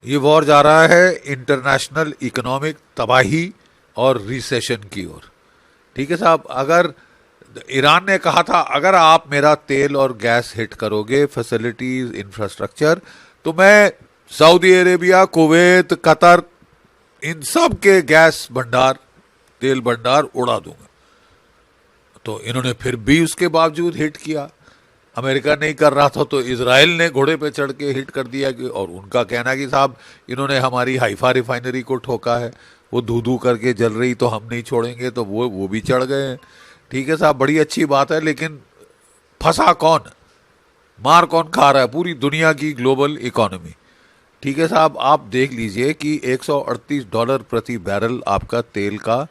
ये वॉर जा रहा है इंटरनेशनल इकोनॉमिक तबाही और रिसेशन की ओर। ठीक है साहब, अगर ईरान ने कहा था अगर आप मेरा तेल और गैस हिट करोगे, फैसिलिटीज, इंफ्रास्ट्रक्चर, तो मैं सऊदी अरेबिया, कुवैत, कतर, इन सब के गैस भंडार, तेल भंडार उड़ा दूंगा। तो इन्होंने फिर भी उसके बावजूद हिट किया। अमेरिका नहीं कर रहा था तो इजराइल ने घोड़े पे चढ़ के हिट कर दिया कि, और उनका कहना कि साहब इन्होंने हमारी हाइफा रिफाइनरी को ठोका है, वो धू धू करके जल रही तो हम नहीं छोड़ेंगे, तो वो भी चढ़ गए हैं। ठीक है साहब, बड़ी अच्छी बात है, लेकिन फंसा कौन, मार कौन खा रहा है? पूरी दुनिया की ग्लोबल इकोनॉमी। ठीक है साहब, आप देख लीजिए कि $138 प्रति बैरल आपका तेल का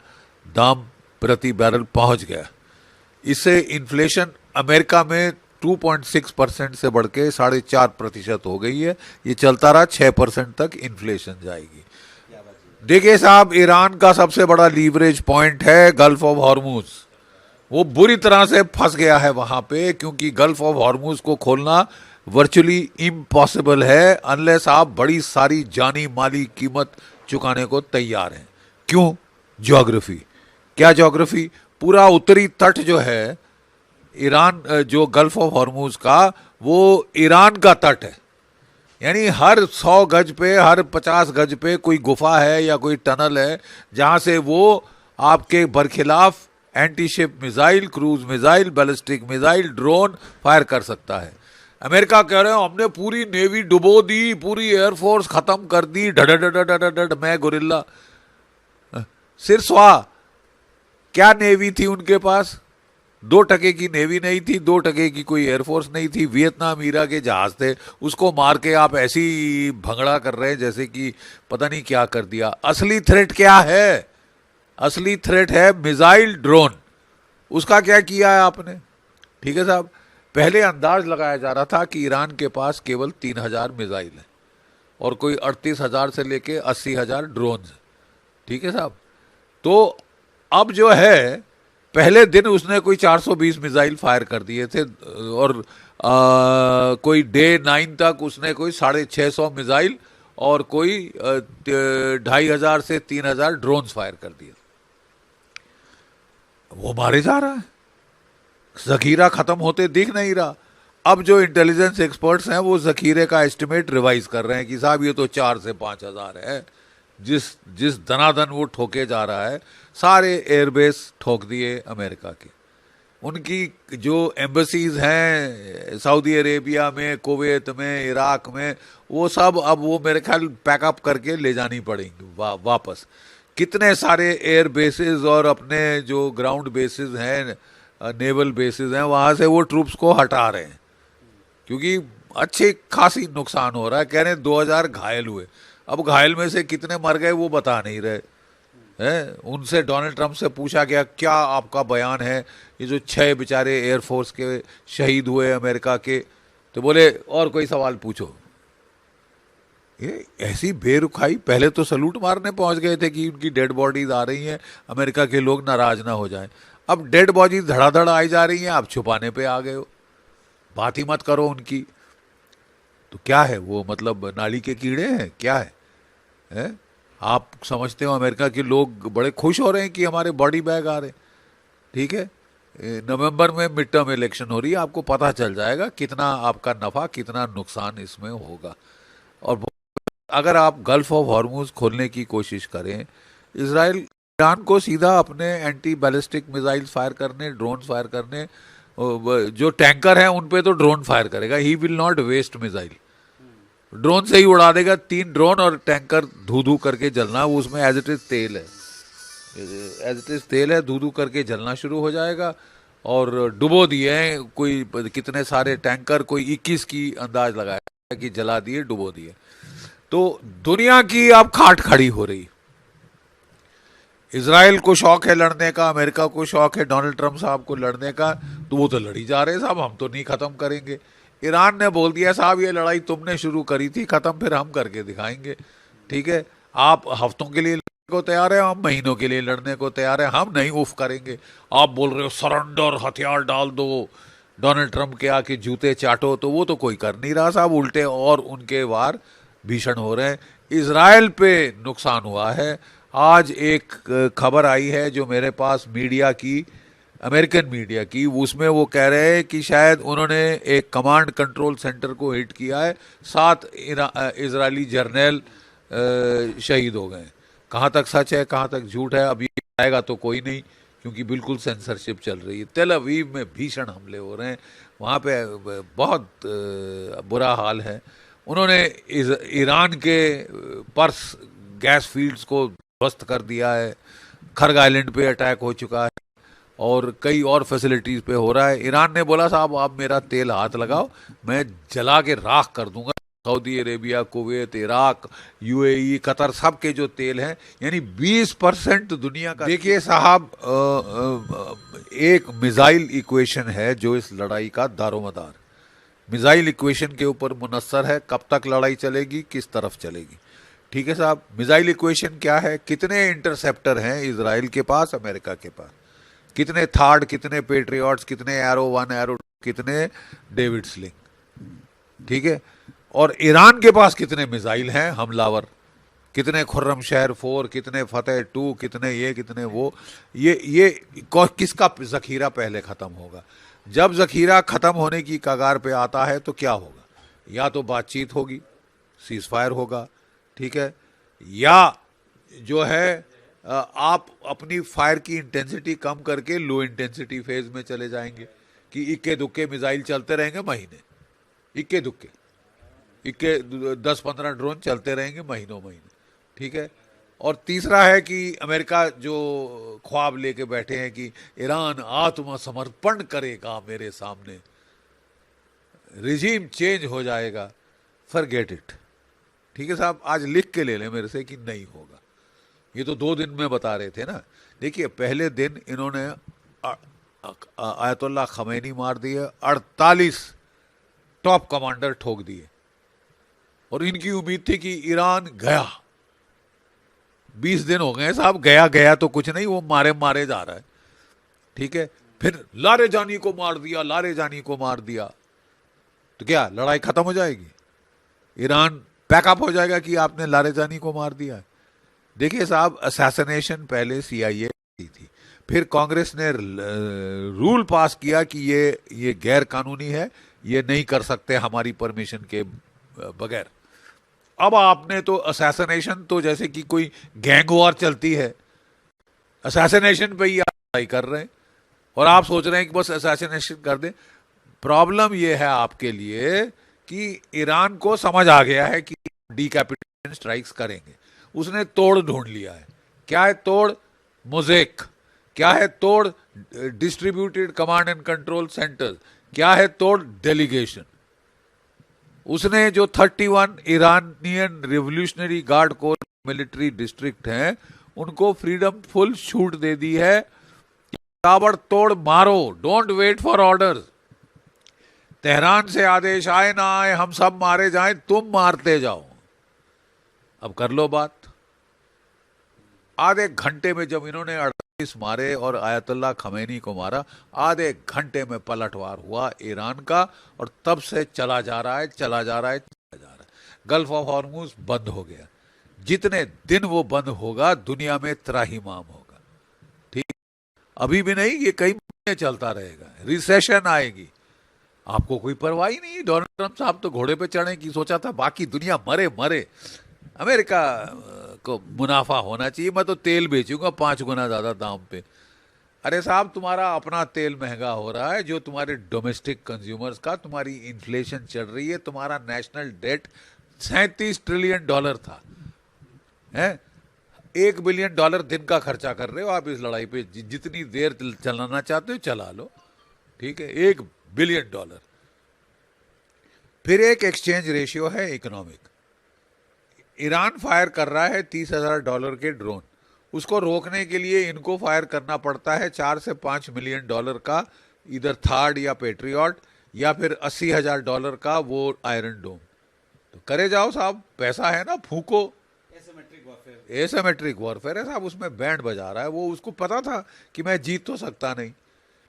दाम प्रति बैरल पहुंच गया। इससे इन्फ्लेशन अमेरिका में 2.6% से बढ़ के 4.5% हो गई है। ये चलता रहा 6% तक इन्फ्लेशन जाएगी। देखिए साहब, ईरान का सबसे बड़ा लीवरेज पॉइंट है गल्फ ऑफ हॉर्मुज। वो बुरी तरह से फंस गया है वहां पे, क्योंकि गल्फ ऑफ हॉर्मुज को खोलना वर्चुअली इम्पॉसिबल है अनलेस आप बड़ी सारी जानी माली कीमत चुकाने को तैयार हैं। क्यों? ज्योग्राफी। क्या ज्योग्राफी? पूरा उत्तरी तट जो है ईरान, जो गल्फ ऑफ हॉर्मुज का, वो ईरान का तट है। यानी हर 100 गज पे, हर 50 गज पे कोई गुफा है या कोई टनल है जहां से वो आपके बरखिलाफ anti ship missile, cruise missile, ballistic missile, drone fire कर सकता है। अमेरिका कह रहे हो हमने पूरी नेवी डुबो दी, पूरी एयरफोर्स खत्म कर दी, ढड मैं गुरिल्ला। सिर स्वा, क्या नेवी थी उनके पास? 2% की नेवी नहीं थी, 2% की कोई एयरफोर्स नहीं थी। वियतनाम ईरा के जहाज थे, उसको मार के आप ऐसी भंगड़ा कर रहे हैं जैसे कि पता नहीं क्या कर दिया। असली थ्रेट क्या है? असली थ्रेट है मिसाइल, ड्रोन। उसका क्या किया है आपने? ठीक है साहब, पहले अंदाज लगाया जा रहा था कि ईरान के पास केवल 3,000 मिसाइल है और कोई 38,000 से लेके 80,000 ड्रोन है। ठीक है साहब, तो अब जो है, पहले दिन उसने कोई 420 मिसाइल फायर कर दिए थे, और कोई डे 9 तक उसने कोई 650 मिसाइल और कोई 2,500 से 3,000 ड्रोन फायर कर दिए। वो मारे जा रहा है, जखीरा खत्म होते दिख नहीं रहा। अब जो इंटेलिजेंस एक्सपर्ट्स हैं वो जखीरे का एस्टिमेट रिवाइज कर रहे हैं कि साहब ये तो 4 से 5,000 है। जिस जिस दनादन वो ठोके जा रहा है, सारे एयरबेस ठोक दिए अमेरिका के। उनकी जो एम्बसीज हैं सऊदी अरेबिया में, कुवैत में, इराक में, वो सब अब वो मेरे ख्याल पैकअप करके ले जानी पड़ेंगी वापस। कितने सारे एयर बेसिस और अपने जो ग्राउंड बेसिस हैं, नेवल बेसिस हैं, वहाँ से वो ट्रूप्स को हटा रहे हैं, क्योंकि अच्छी खासी नुकसान हो रहा है। कह रहे हैं 2,000 घायल हुए। अब घायल में से कितने मर गए वो बता नहीं रहे हैं। उनसे डोनाल्ड ट्रंप से पूछा गया क्या आपका बयान है, ये जो 6 बेचारे एयरफोर्स के शहीद हुए अमेरिका के, तो बोले और कोई सवाल पूछो। ये ऐसी बेरुखाई। पहले तो सलूट मारने पहुंच गए थे कि उनकी डेड बॉडीज आ रही हैं, अमेरिका के लोग नाराज ना हो जाएं। अब डेड बॉडीज धड़ाधड़ आई जा रही हैं, आप छुपाने पे आ गए हो, बात ही मत करो उनकी। तो क्या है वो, मतलब नाली के कीड़े हैं क्या है? आप समझते हो अमेरिका के लोग बड़े खुश हो रहे हैं कि हमारे बॉडी बैग आ रहे हैं। ठीक है, नवंबर में मिड टर्म इलेक्शन हो रही है, आपको पता चल जाएगा कितना आपका नफा, कितना नुकसान इसमें होगा। और अगर आप गल्फ ऑफ हॉर्मुज खोलने की कोशिश करें, इसराइल ईरान को सीधा अपने एंटी बैलिस्टिक मिसाइल फायर करने, ड्रोन फायर करने, जो टैंकर हैं उन पे तो ड्रोन फायर करेगा। He will not waste missile, drone से ही उड़ा देगा। 3 ड्रोन और टैंकर धू धू करके जलना, वो उसमें एज इट इज तेल है, एज इट इज तेल है, धू धू करके जलना शुरू हो जाएगा। और डुबो दिए हैं कोई कितने सारे टैंकर, कोई 21 की अंदाज लगाया कि जला दिए, डुबो दिए। तो दुनिया की अब खाट खड़ी हो रही। इसराइल को शौक है लड़ने का, अमेरिका को शौक है डोनाल्ड ट्रंप साहब को लड़ने का, तो वो तो लड़ी जा रहे साहब, हम तो नहीं खत्म करेंगे। ईरान ने बोल दिया साहब ये लड़ाई तुमने शुरू करी थी, खत्म फिर हम करके दिखाएंगे। ठीक है, आप हफ्तों के लिए लड़ने को तैयार है, हम महीनों के लिए लड़ने को तैयार है, हम नहीं उफ करेंगे। आप बोल रहे हो सरेंडर, हथियार डाल दो, डोनाल्ड ट्रंप के आके जूते चाटो, तो वो तो कोई कर नहीं रहा साहब, उल्टे और उनके वार भीषण हो रहे हैं। इजराइल पे नुकसान हुआ है। आज एक खबर आई है जो मेरे पास मीडिया की, अमेरिकन मीडिया की, उसमें वो कह रहे हैं कि शायद उन्होंने एक कमांड कंट्रोल सेंटर को हिट किया है, 7 इजरायली जर्नल शहीद हो गए। कहाँ तक सच है कहाँ तक झूठ है अभी आएगा तो कोई नहीं, क्योंकि बिल्कुल सेंसरशिप चल रही है। तेल अवीव में भीषण हमले हो रहे हैं, वहाँ पे बहुत बुरा हाल है। उन्होंने ईरान के पर्स गैस फील्ड्स को ध्वस्त कर दिया है, खर्ग आइलैंड पे अटैक हो चुका है और कई और फैसिलिटीज पे हो रहा है। ईरान ने बोला साहब आप मेरा तेल हाथ लगाओ, मैं जला के राख कर दूंगा। Saudi Arabia, Kuwait, Iraq, UAE, Qatar, सब के जो तेल हैं, यानी 20% दुनिया का। देखिए साहब, एक मिसाइल इक्वेशन है जो इस लड़ाई का दारोमदार, मिसाइल इक्वेशन के ऊपर मुनस्सर है कब तक लड़ाई चलेगी, किस तरफ चलेगी। ठीक है साहब, मिसाइल इक्वेशन क्या है? कितने इंटरसेप्टर हैं इजराइल के पास, अमेरिका के पास, कितने थार्ड, कितने पेट्रियट्स, कितने एरो 1, एरो 2, कितने डेविड स्लिंग। ठीक है, और ईरान के पास कितने मिसाइल हैं हमलावर, कितने खुर्रम शहर 4, कितने फतेह 2, कितने ये कितने वो। ये किसका जखीरा पहले खत्म होगा? जब जखीरा खत्म होने की कगार पे आता है तो क्या होगा? या तो बातचीत होगी, सीज फायर होगा, ठीक है, या जो है आप अपनी फायर की इंटेंसिटी कम करके लो इंटेंसिटी फेज में चले जाएंगे कि इक्के दुक्के मिसाइल चलते रहेंगे महीने, इक्के दुक्के 10-15 ड्रोन चलते रहेंगे महीनों महीने। ठीक है, और तीसरा है कि अमेरिका जो ख्वाब लेके बैठे हैं कि ईरान आत्मसमर्पण करेगा मेरे सामने, रिजीम चेंज हो जाएगा, फॉरगेट इट। ठीक है साहब, आज लिख के ले लें मेरे से कि नहीं होगा। ये तो 2 दिन में बता रहे थे ना। देखिए, पहले दिन इन्होंने आयतुल्लाह खमैनी मार दिए, 48 टॉप कमांडर ठोक दिए, और इनकी उम्मीद थी कि ईरान गया। 20 दिन हो गए साहब, गया गया तो कुछ नहीं, वो मारे मारे जा रहा है। ठीक है, फिर लारे जानी को मार दिया, लारे जानी को मार दिया, तो क्या लड़ाई खत्म हो जाएगी? ईरान पैकअप हो जाएगा कि आपने लारे जानी को मार दिया? देखिए साहब, असैसिनेशन पहले सीआईए की थी, फिर कांग्रेस ने रूल पास किया कि ये गैर कानूनी है, ये नहीं कर सकते हमारी परमिशन के बगैर। अब आपने तो असैसिनेशन तो जैसे कि कोई गैंग वॉर चलती है, असैसिनेशन पे ही लड़ाई कर रहे हैं, और आप सोच रहे हैं कि बस असैसिनेशन कर दें। प्रॉब्लम यह है आपके लिए कि ईरान को समझ आ गया है कि डीकैपिटेशन स्ट्राइक्स करेंगे, उसने तोड़ ढूंढ लिया है। क्या है तोड़? मोज़ेक। क्या है तोड़? Distributed command and control centre. क्या है तोड़? डेलीगेशन। उसने जो 31 Iranian revolutionary guard core military district हैं, उनको फ्रीडम फुल छूट दे दी है, ताबड़तोड़ मारो, don't wait for orders. Tehran से आदेश आए ना आए, हम सब मारे जाएं, तुम मारते जाओ। अब कर लो बात। आधे घंटे में जब इन्होंने 38 मारे और आयतुल्लाह खमैनी को मारा, आधे घंटे में पलटवार हुआ ईरान का, और तब से चला जा रहा है, चला जा रहा है, चला जा रहा है। गल्फ ऑफ हॉर्मुज बंद हो गया। जितने दिन वो बंद होगा दुनिया में त्राहिमाम होगा। ठीक, अभी भी नहीं, ये कई महीने चलता रहेगा, रिसेशन आएगी, आपको कोई परवाह ही नहीं। डोनाल्ड ट्रंप साहब तो घोड़े पे चढ़ने की सोचा था, बाकी दुनिया मरे मरे, अमेरिका को मुनाफा होना चाहिए, मैं तो तेल बेचूंगा 5 गुना ज्यादा दाम पे। अरे साहब, तुम्हारा अपना तेल महंगा हो रहा है, जो तुम्हारे डोमेस्टिक कंज्यूमर्स का, तुम्हारी इन्फ्लेशन चल रही है, तुम्हारा नेशनल डेट $37 ट्रिलियन था, है? $1 बिलियन दिन का खर्चा कर रहे हो आप इस लड़ाई पे। जितनी देर चलाना चाहते हो चला लो, ठीक है, $1 बिलियन। फिर एक एक्सचेंज रेशियो है इकोनॉमिक। ईरान फायर कर रहा है $30,000 के ड्रोन, उसको रोकने के लिए इनको फायर करना पड़ता है $4 से $5 मिलियन का, इधर थार्ड या पेट्रियट, या फिर $80,000 का वो आयरन डोम। तो करे जाओ साहब, पैसा है ना, फूको। एसिमेट्रिक वॉरफेयर है साहब, उसमें बैंड बजा रहा है वो। उसको पता था कि मैं जीत तो सकता नहीं,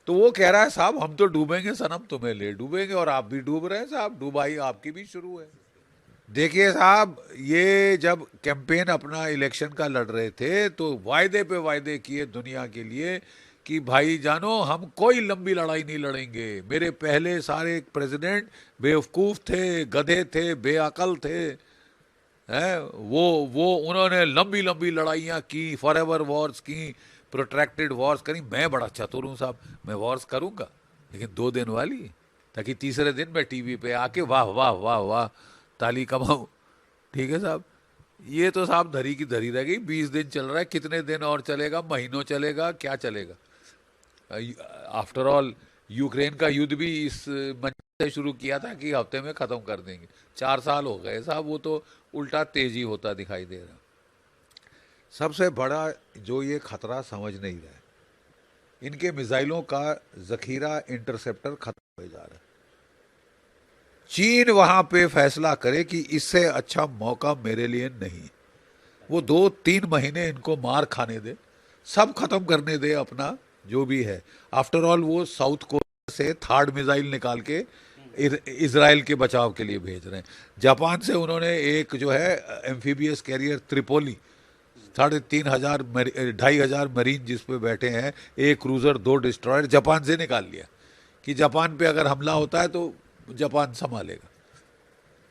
तो वो कह रहा है साहब हम तो डूबेंगे सनम, तुम्हें ले डूबेंगे, और आप भी डूब रहे हैं साहब, डूबाई आपकी भी शुरू है। देखिए साहब, ये जब कैंपेन अपना इलेक्शन का लड़ रहे थे तो वायदे पे वायदे किए दुनिया के लिए कि भाई जानो हम कोई लंबी लड़ाई नहीं लड़ेंगे। मेरे पहले सारे प्रेसिडेंट बेवकूफ थे, गधे थे, बेअकल थे। हैं वो उन्होंने लंबी लंबी लड़ाइयाँ की, फॉरएवर वॉर्स की, प्रोट्रैक्टेड वॉर्स करी। मैं बड़ा चतुर हूँ साहब, मैं वॉर्स करूँगा लेकिन 2 दिन वाली, ताकि तीसरे दिन मैं टीवी पे आके वाह वाह वाह वाह ताली कमाऊँ। ठीक है साहब। ये तो साहब धरी की धरी रह गई। 20 दिन चल रहा है, कितने दिन और चलेगा, महीनों चलेगा, क्या चलेगा। आफ्टर ऑल यूक्रेन का युद्ध भी इस मंच से शुरू किया था कि हफ्ते में ख़त्म कर देंगे। 4 साल हो गए साहब, वो तो उल्टा तेजी होता दिखाई दे रहा। सबसे बड़ा जो ये खतरा समझ नहीं रहा है, इनके मिसाइलों का जखीरा, इंटरसेप्टर खत्म हो जा रहा है। चीन वहां पे फैसला करे कि इससे अच्छा मौका मेरे लिए नहीं। वो 2-3 महीने इनको मार खाने दे, सब खत्म करने दे अपना जो भी है। आफ्टर ऑल वो साउथ कोरिया से थर्ड मिसाइल निकाल के इसराइल के बचाव के लिए भेज रहे हैं। जापान से उन्होंने एक जो है एम्फीबियस कैरियर त्रिपोली, 3,500 2,500 मरीन जिस पे बैठे हैं, एक क्रूजर, 2 डिस्ट्रॉयर, जापान से निकाल लिया कि जापान पे अगर हमला होता है तो जापान संभालेगा।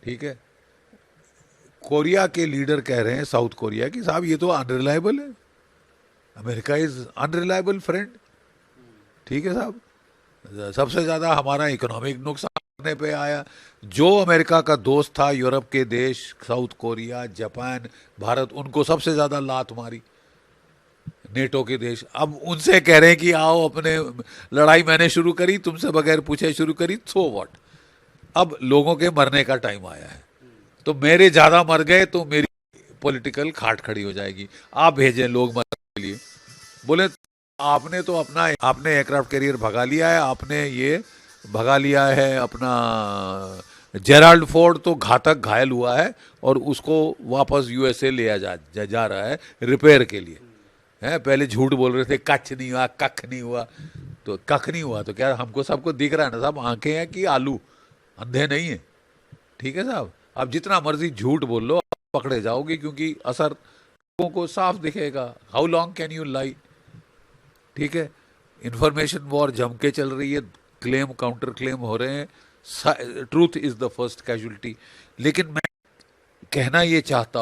ठीक है। कोरिया के लीडर कह रहे हैं, साउथ कोरिया की, साहब ये तो अनरिलायबल है, अमेरिका इज अनरिलायबल फ्रेंड। ठीक है साहब। सबसे ज़्यादा हमारा इकोनॉमिक नुकसान करने पे आया। जो अमेरिका का दोस्त था, यूरोप के देश, साउथ कोरिया, जापान, भारत, उनको सबसे ज़्यादा लात मारी नेटो के देश। अब उनसे कह रहे हैं कि आओ, अपने लड़ाई मैंने शुरू करी, तुमसे बगैर पूछे शुरू करी, सो व्हाट। अब लोगों के मरने का टाइम आया है, तो मेरे ज़्यादा मर गए तो मेरी पॉलिटिकल खाट खड़ी हो जाएगी। आप भेजें लोग मरने के लिए। बोले आपने तो अपना, आपने एयरक्राफ्ट कैरियर भगा लिया है, आपने ये भगा लिया है अपना जेराल्ड फोर्ड, तो घातक घायल हुआ है और उसको वापस यूएसए ले जा रहा है रिपेयर के लिए। है, पहले झूठ बोल रहे थे, कच्छ नहीं हुआ, कख नहीं हुआ। तो कख नहीं हुआ तो क्या हमको सबको दिख रहा है ना साहब, आंखें हैं कि आलू, अंधे नहीं है। ठीक है साहब। अब जितना मर्जी झूठ बोल लो, पकड़े जाओगे, क्योंकि असर लोगों को साफ दिखेगा। How long can you lie. ठीक है। इंफॉर्मेशन वॉर जम के चल रही है, क्लेम काउंटर क्लेम हो रहे हैं, truth is the first casualty. लेकिन मैं कहना ये चाहता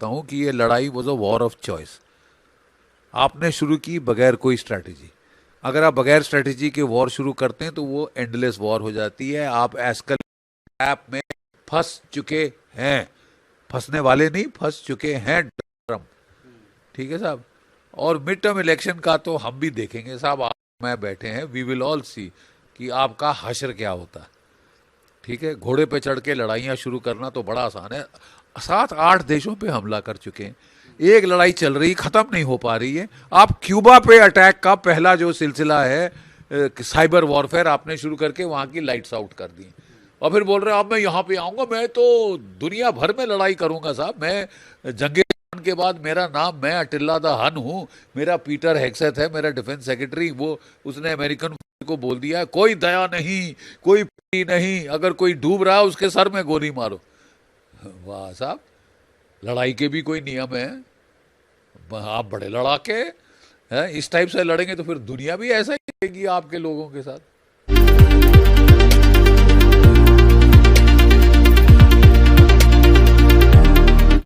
हूं कि ये लड़ाई was a war of choice. आपने शुरू की बगैर कोई स्ट्रैटेजी। अगर आप बगैर स्ट्रैटेजी के वॉर शुरू करते हैं तो वो एंडलेस वॉर हो जाती है। आप एस्कल ट्रैप में फंस चुके हैं, फंसने वाले नहीं, फंस चुके हैं ट्रम्प। ठीक है साहब। और मिड टर्म इलेक्शन का तो हम भी देखेंगे साहब, आप मैं बैठे हैं, वी विल ऑल सी कि आपका हश्र क्या होता है। ठीक है। घोड़े पे चढ़ के लड़ाइयाँ शुरू करना तो बड़ा आसान है। 7-8 देशों पे हमला कर चुके हैं, एक लड़ाई चल रही, खत्म नहीं हो पा रही है। आप क्यूबा पे अटैक का पहला जो सिलसिला है, साइबर वॉरफेयर, आपने शुरू करके वहाँ की लाइट्स आउट कर दी। और फिर बोल रहे हैं अब मैं यहाँ पे आऊँगा, मैं तो दुनिया भर में लड़ाई करूँगा साहब। मैं जंगे के बाद मेरा नाम, मैं अटिल्ला द हन हूँ। मेरा पीटर हेग्सेथ है मेरा डिफेंस सेक्रेटरी, वो उसने अमेरिकन को बोल दिया है कोई दया नहीं, कोई पीटी नहीं, अगर कोई डूब रहा है उसके सर में गोली मारो। वाह साहब, लड़ाई के भी कोई नियम है। आप बड़े लड़ाके हैं। इस टाइप से लड़ेंगे तो फिर दुनिया भी ऐसा ही रहेगी आपके लोगों के साथ।